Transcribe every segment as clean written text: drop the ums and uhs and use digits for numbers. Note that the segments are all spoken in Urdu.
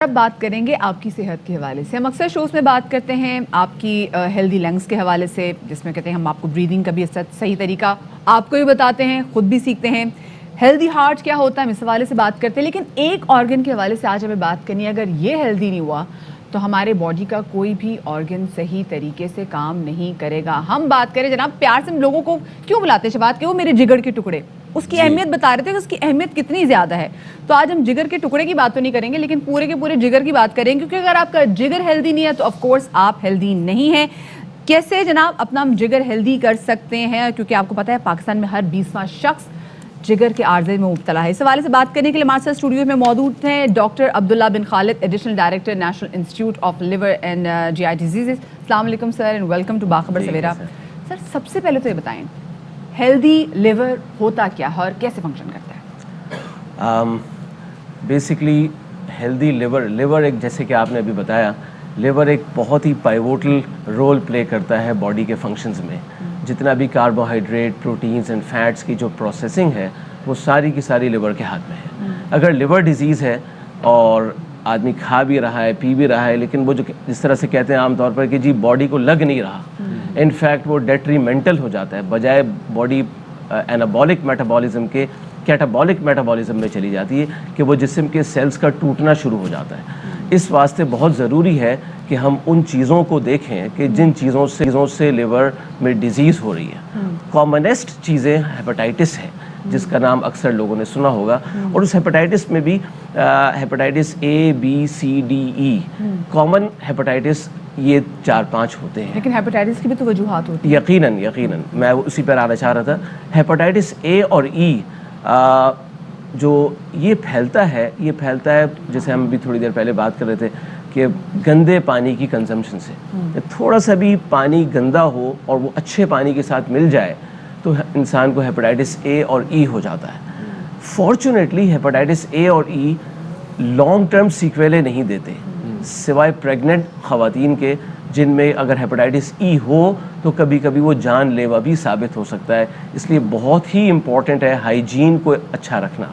اب بات کریں گے آپ کی صحت کے حوالے سے. ہم اکثر شوز میں بات کرتے ہیں آپ کی ہیلدی لنگس کے حوالے سے, جس میں کہتے ہیں ہم آپ کو بریدنگ کا بھی صحیح طریقہ آپ کو بھی بتاتے ہیں, خود بھی سیکھتے ہیں. ہیلدی ہارٹ کیا ہوتا ہے ہم اس حوالے سے بات کرتے ہیں, لیکن ایک آرگن کے حوالے سے آج ہمیں بات کرنی ہے. اگر یہ ہیلدی نہیں ہوا تو ہمارے باڈی کا کوئی بھی آرگن صحیح طریقے سے کام نہیں کرے گا. ہم بات کریں جناب پیار سے ہم لوگوں کو کیوں بلاتے ہیں شبات کہ وہ میرے جگر کے ٹکڑے, اس کی اہمیت بتا رہے تھے کہ اس کی اہمیت کتنی زیادہ ہے. تو آج ہم جگر کے ٹکڑے کی بات تو نہیں کریں گے, لیکن پورے کے پورے جگر کی بات کریں گے, کیونکہ اگر آپ کا جگر ہیلدی نہیں ہے تو آف کورس آپ ہیلدی نہیں ہیں. کیسے جناب اپنا ہم جگر ہیلدی کر سکتے ہیں, کیونکہ آپ کو پتا ہے پاکستان میں ہر 20واں شخص جگر کے عارضے میں مبتلا ہے. اس حوالے سے بات کرنے کے لیے ہمارے ساتھ اسٹوڈیو میں موجود ہیں doctor Abdullah bin Khalid, additional director national institute of liver and G I diseases. السلام علیکم سر اینڈ ویلکم ٹو باخبر سویرا. سر سب سے پہلے تو یہ بتائیں ہیلدی لیور ہوتا کیا ہے اور کیسے فنکشن کرتا ہے؟ بیسکلی ہیلدی لیور ایک, جیسے کہ آپ نے ابھی بتایا, لیور ایک بہت ہی پائیوٹل رول پلے کرتا ہے باڈی کے فنکشنز میں. جتنا بھی کاربوہائیڈریٹ, پروٹینز اینڈ فیٹس کی جو پروسیسنگ ہے وہ ساری کی ساری لیور کے ہاتھ میں ہے. اگر لیور ڈیزیز ہے اور آدمی کھا بھی رہا ہے, پی بھی رہا ہے, لیکن وہ جو جس طرح سے کہتے ہیں عام طور پر کہ جی باڈی کو لگ نہیں رہا, ان فیکٹ وہ ڈیٹریمنٹل ہو جاتا ہے, بجائے باڈی اینابولک میٹابولزم کے کیٹابولک میٹابولزم میں چلی جاتی ہے کہ وہ جسم کے سیلز کا ٹوٹنا شروع ہو جاتا ہے. اس واسطے بہت ضروری ہے کہ ہم ان چیزوں کو دیکھیں کہ جن چیزوں سے لیور میں ڈیزیز ہو رہی ہے. کامنسٹ چیزیں ہیپاٹائٹس ہے, جس کا نام اکثر لوگوں نے سنا ہوگا, اور اس ہیپاٹائٹس میں بھی hepatitis A, B, C, D, E, common hepatitis یہ 4-5 ہوتے ہیں. لیکن ہیپاٹائٹس کی بھی تو وجوہات ہوتی ہیں. یقیناً میں اسی پر آنا چاہ رہا تھا. ہیپاٹائٹس اے اور ای جو یہ پھیلتا ہے جیسے ہم بھی تھوڑی دیر پہلے بات کر رہے تھے کہ گندے پانی کی کنزمپشن سے. تھوڑا سا بھی پانی گندا ہو اور وہ اچھے پانی کے ساتھ مل جائے تو انسان کو ہیپاٹائٹس اے اور ای ہو جاتا ہے. فارچونیٹلی ہیپاٹائٹس اے اور ای لانگ ٹرم سیکویلیں نہیں دیتے, سوائے پریگننٹ خواتین کے, جن میں اگر ہیپاٹائٹس ای ہو تو کبھی کبھی وہ جان لیوا بھی ثابت ہو سکتا ہے. اس لیے بہت ہی امپورٹنٹ ہے ہائیجین کو اچھا رکھنا.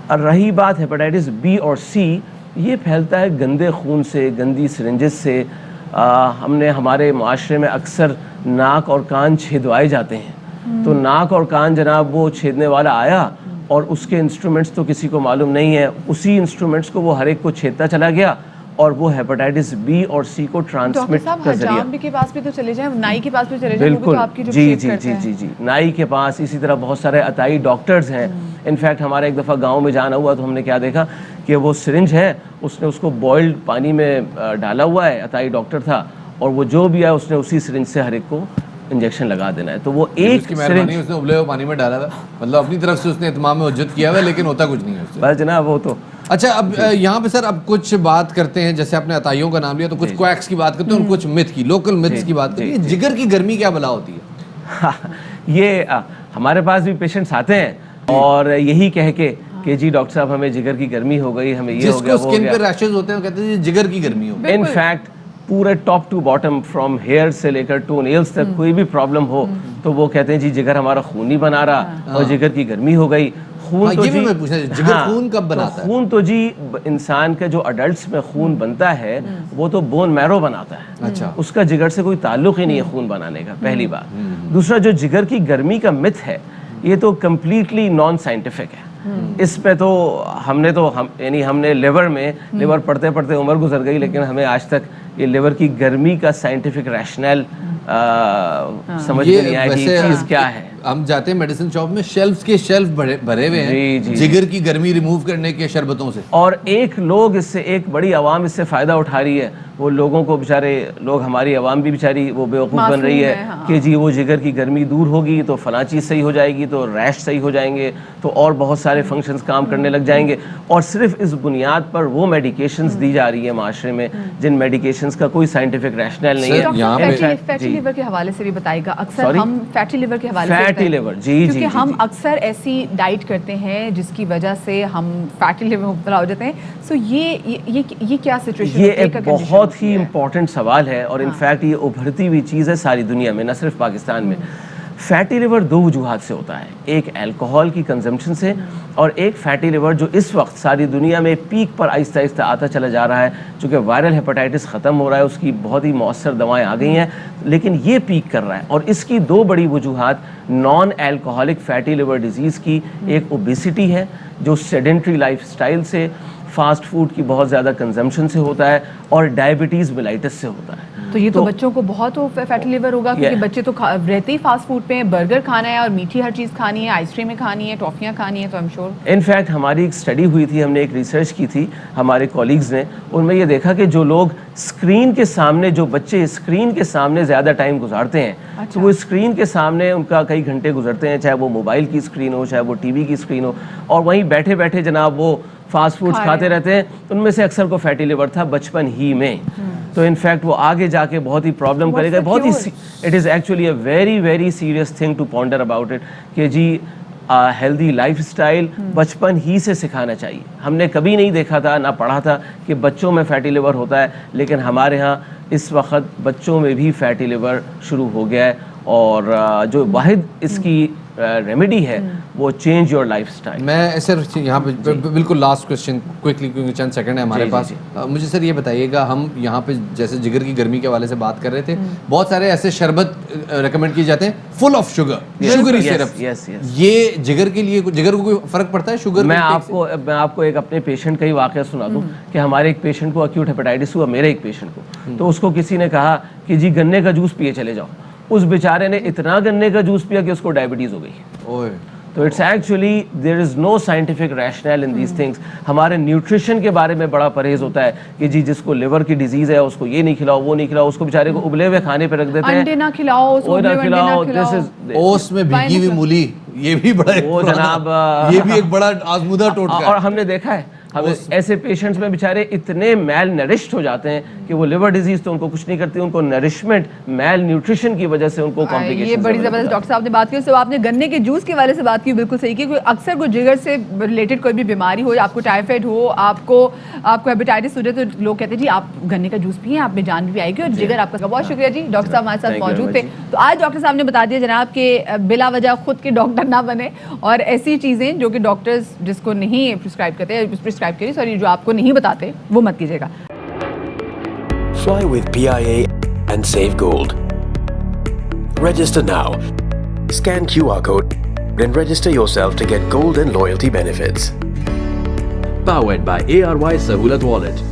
اور رہی بات ہیپاٹائٹس بی اور سی, یہ پھیلتا ہے گندے خون سے, گندی سرنجز سے. ہم نے ہمارے معاشرے میں اکثر ناک اور کان چھیدوائے جاتے ہیں, تو ناک اور کان جناب وہ چھیدنے والا آیا اور اس کے انسٹرومنٹس تو کسی کو معلوم نہیں ہے, اسی انسٹرومنٹس کو وہ ہر ایک کو چھیدتا چلا گیا اور وہ ہیپاٹائٹس بی اور سی کو ٹرانسمٹ کا ذریعہ. ڈاکٹر کے پاس بھی تو چلے جائیں, نائی کے پاس بھی چلے جائیں, بالکل, جی نائی کے پاس, اسی طرح بہت سارے عطائی ڈاکٹرز ہیں. انفیکٹ ہمارا ایک دفعہ گاؤں میں جانا ہوا تو ہم نے کیا دیکھا کہ وہ سرنج ہے, اس نے اس کو بوائلڈ پانی میں ڈالا ہوا ہے, عطائی ڈاکٹر تھا, اور وہ جو بھی ہے اس نے اسی سرنج سے ہر ایک کو انجیکشن لگا دینا ہے. تو وہ ایک سرنج اس نے ابلے ہوئے پانی میں ڈالا تھا, مطلب اپنی طرف سے اس نے اتمام میں حجت کیا ہوا ہے, لیکن ہوتا کچھ نہیں ہے اس سے. بس جناب وہ تو اچھا. اب یہاں پہ سر اب کچھ بات کرتے ہیں, جیسے آپ نے عطائیوں کا نام لیا تو کچھ کویکس کی بات کرتے ہیں اور کچھ متھ کی, لوکل متھس کی بات کرتے ہیں. جگر کی گرمی کیا بلا ہوتی ہے؟ یہ ہمارے پاس بھی پیشنٹس آتے ہیں اور یہی کہہ کے کہ جی ڈاکٹر صاحب ہمیں جگر کی گرمی ہو گئی, ہمیں یہ ہو گیا, وہ ہو گیا. جس کو سکن پہ ریشز ہوتے ہیں وہ کہتے ہیں جگر کی گرمی ہو گئی. ان فیکٹ پورے top to bottom, from here سے لے کر ٹو نیلز تک کوئی بھی پرابلم ہو تو وہ کہتے ہیں جی جگر ہمارا خون نہیں بنا رہا اور جگر کی گرمی ہو گئی. خون تو جی جگر خون کب بناتا ہے؟ خون تو جی انسان کا جو اڈلٹس میں خون بنتا ہے وہ تو بون میرو بناتا ہے. اچھا, اس کا جگر سے کوئی تعلق ہی نہیں ہے خون بنانے کا, پہلی بات. دوسرا جو جگر کی گرمی کا متھ ہے یہ تو کمپلیٹلی نان سائنٹیفک ہے. اس پہ تو ہم نے لیور پڑھتے پڑھتے عمر گزر گئی, لیکن ہمیں آج تک یہ لیور کی گرمی کا سائنٹیفک ریشنل سمجھ میں نہیں آیا کہ یہ چیز کیا ہے. ہم جاتے ہیں میڈیسن شاپ میں, شیلف کے شیلف بھرے ہوئے ہیں جگر کی گرمی ریموو کرنے کے شربتوں سے, اور ایک بڑی عوام اس سے فائدہ اٹھا رہی ہے. وہ لوگوں کو بیچارے لوگ, ہماری عوام بھی بیچاری وہ بیوقوف بن رہی ہے کہ جی وہ جگر کی گرمی دور ہوگی تو فلاں چیز صحیح ہو جائے گی, تو ریش صحیح ہو جائیں گے, تو اور بہت سارے فنکشنز کام کرنے لگ جائیں گے. اور صرف اس بنیاد پر وہ میڈیکیشنز دی جا رہی ہیں معاشرے میں جن میڈیکیشنز کا کوئی سائنٹیفک ریشنل نہیں ہے. فیٹی لیور کے حوالے سے بھی بتائے گا, اکثر ہم فیٹی لیور کے حوالے سے کیونکہ ہم اکثر ایسی ڈائٹ کرتے ہیں جس کی وجہ سے ہم فیٹی لیور میں مبتلا ہو جاتے ہیں. سو یہ کیا سچویشن ہے؟ یہ ایک بہت ہی امپورٹنٹ سوال ہے, اور انفیکٹ یہ ابھرتی ہوئی چیز ہے ساری دنیا میں, نہ صرف پاکستان میں. فیٹی لیور دو وجوہات سے ہوتا ہے, ایک الکوہول کی کنزمپشن سے, اور ایک فیٹی لیور جو اس وقت ساری دنیا میں پیک پر آہستہ آہستہ آتا چلا جا رہا ہے, چونکہ وائرل ہیپاٹائٹس ختم ہو رہا ہے, اس کی بہت ہی مؤثر دوائیں آ گئی ہیں, لیکن یہ پیک کر رہا ہے. اور اس کی دو بڑی وجوہات non alcoholic fatty liver disease کی, ایک اوبیسٹی ہے جو سیڈنٹری لائف اسٹائل سے, فاسٹ فوڈ کی بہت زیادہ کنزمپشن سے ہوتا ہے, اور ڈائبٹیز میلائٹس سے ہوتا ہے. تو یہ تو بچوں کو بہت فیٹی لیور ہوگا, کیونکہ بچے تو رہتے ہی فاسٹ فوڈ پہ ہیں, برگر کھانا ہے اور میٹھی ہر چیز کھانی ہے, آئس کریم کھانی ہے, ٹافیاں کھانی ہے, تو ایم شور. ان فیکٹ ہماری ایک اسٹڈی ہوئی تھی, ہم نے ایک ریسرچ کی تھی ہمارے کولیگز نے, ان میں یہ دیکھا کہ جو لوگ اسکرین کے سامنے, جو بچے اسکرین کے سامنے زیادہ ٹائم گزارتے ہیں, تو وہ اسکرین کے سامنے ان کا کئی گھنٹے گزرتے ہیں, چاہے وہ موبائل کی اسکرین ہو, چاہے وہ ٹی وی کی اسکرین ہو, اور وہیں بیٹھے بیٹھے جناب وہ فاسٹ فوڈ کھاتے رہتے ہیں. ان میں سے اکثر کو فیٹی لیور تھا بچپن ہی میں. تو ان فیکٹ وہ آگے جا کے بہت ہی پرابلم کرے گا, بہت ہی it is actually a very very serious thing to ponder about it, کہ جی ہیلدی لائف اسٹائل بچپن ہی سے سکھانا چاہیے. ہم نے کبھی نہیں دیکھا تھا, نہ پڑھا تھا کہ بچوں میں فیٹی لیور ہوتا ہے, لیکن ہمارے ہاں اس وقت بچوں میں بھی فیٹی لیور شروع ہو گیا ہے, اور جو واحد اس کی ریمیڈی ہے وہ چینج یور لائف اسٹائل. میں سر یہاں پہ بالکل لاسٹ کوشچن کوئکلی, کیونکہ چند سیکنڈ ہے ہمارے پاس. مجھے سر یہ بتائیے گا, ہم یہاں پہ جیسے جگر کی گرمی کے حوالے سے بات کر رہے تھے, بہت سارے ایسے شربت ریکمینڈ کیے جاتے ہیں full of sugar, sugary syrup, یہ جگر کے لیے, جگر کو کوئی فرق پڑتا ہے شوگر؟ میں آپ کو ایک اپنے پیشنٹ کا ہی واقعہ سنا دوں کہ ہمارے ایک پیشنٹ کو ایکیوٹ ہیپاٹائٹس ہوا, میرے ایک پیشنٹ کو, تو اس کو کسی نے کہا کہ جی گنے کا جوس پیے چلے جاؤ. اس بیچارے نے اتنا گنے کا جوس پیا کہ اس کو ڈائبٹیز ہو گئی. تو it's actually there is no scientific rational in these things. ہمارے نیوٹریشن کے بارے میں بڑا پرہیز ہوتا ہے کہ جی جس کو لیور کی ڈیزیز ہے اس کو یہ نہیں کھلاؤ, وہ نہیں کھلاؤ, اس کو بیچارے کو ابلے ہوئے کھانے پہ رکھ دیتے ہیں, انڈے نہ کھلاؤ, وہ نہ کھلاؤ, اوس میں بھیگی ہوئی مولی, یہ بھی بڑا, وہ جناب یہ بھی ایک بڑا آزمودہ ٹوٹکا ہے. اور ہم نے دیکھا ہے ہم ایسے پیشنٹس میں بیچارے اتنے میل نرشڈ ہو جاتے ہیں کہ وہ لیور ڈیزیز تو ان کو کچھ نہیں کرتی, ان کو نرشمنٹ میل نیوٹریشن کی وجہ سے ان کو کمپلیکیشن. یہ بڑی زبردست ڈاکٹر صاحب نے بات کی. تو آپ نے گنے کے جوس کے حوالے سے بات کی, بالکل صحیح کی. اکثر کوئی جگر سے ریلیٹڈ کوئی بھی بیماری ہو, آپ کو ٹائیفائڈ ہو, آپ کو ہیپیٹائٹس ہو جائے, تو لوگ کہتے ہیں جی آپ گنے کا جوس پئیں, آپ میں جان بھی آئے گی, اور جگر آپ کا. بہت شکریہ جی, ڈاکٹر صاحب ہمارے ساتھ موجود تھے. تو آج ڈاکٹر صاحب نے بتا دیا جناب کہ بلا وجہ خود کے ڈاکٹر نہ بنے, اور ایسی چیزیں جو کہ ڈاکٹرز جس کو نہیں پرسکرائب کرتے, سوری جو آپ کو نہیں بتاتے, وہ مت کیجیے گا. Fly with PIA and save gold. Register now. Scan QR code and register yourself to get gold and loyalty benefits. Powered by ARY Sahulat Wallet.